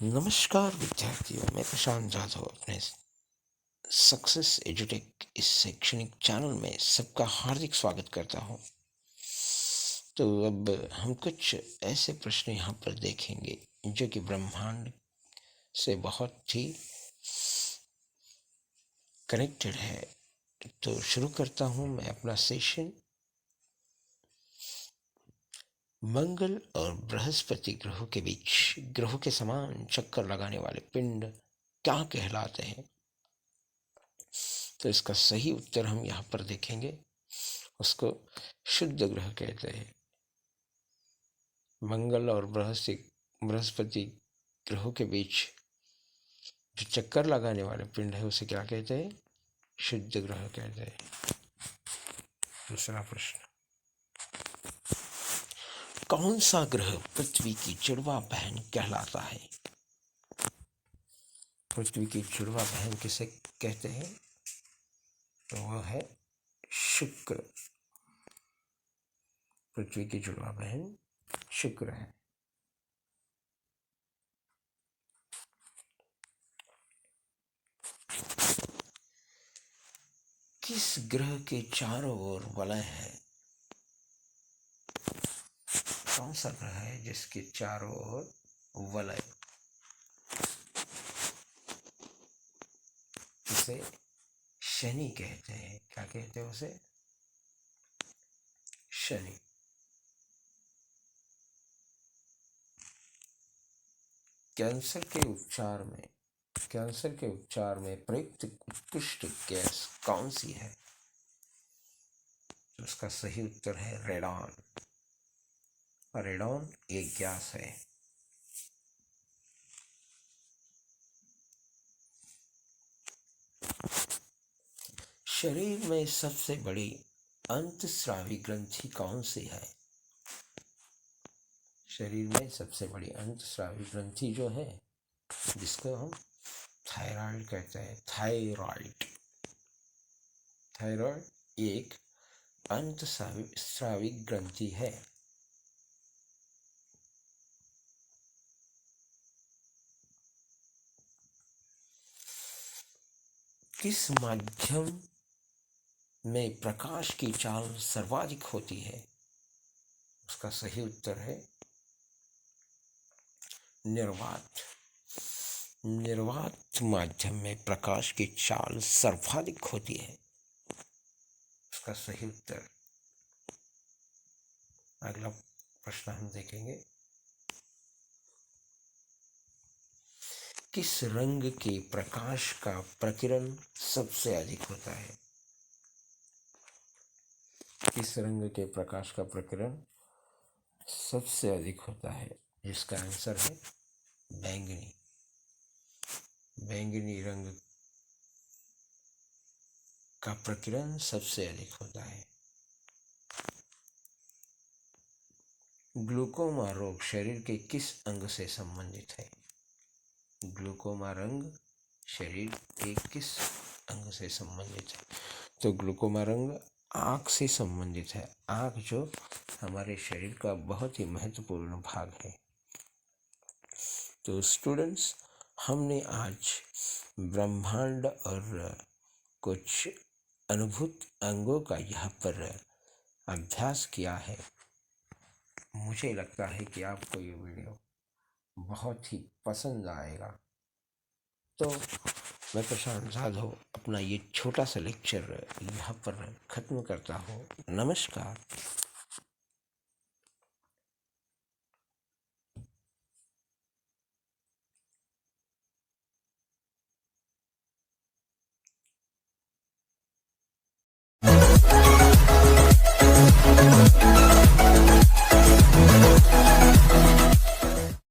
नमस्कार विद्यार्थियों, मैं प्रशांत जाधव अपने सक्सेस एजुटेक इस शैक्षणिक चैनल में सबका हार्दिक स्वागत करता हूं। तो अब हम कुछ ऐसे प्रश्न यहाँ पर देखेंगे जो कि ब्रह्मांड से बहुत ही कनेक्टेड है। तो शुरू करता हूं मैं अपना सेशन। मंगल और बृहस्पति ग्रहों के बीच ग्रहों के समान चक्कर लगाने वाले पिंड क्या कहलाते हैं? तो इसका सही उत्तर हम यहाँ पर देखेंगे। उसको शुद्ध ग्रह कहते हैं। मंगल और बृहस्पति ग्रहों के बीच जो चक्कर लगाने वाले पिंड है उसे क्या कहते हैं? शुद्ध ग्रह कहते हैं। दूसरा प्रश्न, कौन सा ग्रह पृथ्वी की जुड़वा बहन कहलाता है? पृथ्वी की जुड़वा बहन किसे कहते हैं? तो वह है शुक्र। पृथ्वी की जुड़वा बहन शुक्र है। किस ग्रह के चारों ओर वलय है? कौन सा ग्रह है जिसके चारों ओर वलय? इसे शनि कहते हैं। क्या कहते हैं उसे? शनि। कैंसर के उपचार में प्रयुक्त उत्कृष्ट गैस कौन सी है? तो उसका सही उत्तर है रेडॉन। रेडॉन एक गैस है। शरीर में सबसे बड़ी अंतस्रावी ग्रंथि कौन सी है? शरीर में सबसे बड़ी अंतस्रावी ग्रंथि जो है, जिसको हम थायराइड कहते हैं। थायराइड एक अंतस्रावी ग्रंथि है। किस माध्यम में प्रकाश की चाल सर्वाधिक होती है? उसका सही उत्तर है निर्वात। निर्वात माध्यम में प्रकाश की चाल सर्वाधिक होती है। उसका सही उत्तर। अगला प्रश्न हम देखेंगे, किस रंग के प्रकाश का प्रकीर्णन सबसे अधिक होता है? किस रंग के प्रकाश का प्रकीर्णन सबसे अधिक होता है? इसका आंसर है बैंगनी। बैंगनी रंग का प्रकीर्णन सबसे अधिक होता है। ग्लूकोमा रोग शरीर के किस अंग से संबंधित है? ग्लूकोमा रंग शरीर के किस अंग से संबंधित है? तो ग्लूकोमा रंग आँख से संबंधित है। आँख जो हमारे शरीर का बहुत ही महत्वपूर्ण भाग है। तो स्टूडेंट्स, हमने आज ब्रह्मांड और कुछ अनुभूत अंगों का यहाँ पर अभ्यास किया है। मुझे लगता है कि आपको ये वीडियो बहुत ही पसंद आएगा। तो मैं प्रशांत जाधव अपना ये छोटा सा लेक्चर यहाँ पर ख़त्म करता हूँ। नमस्कार।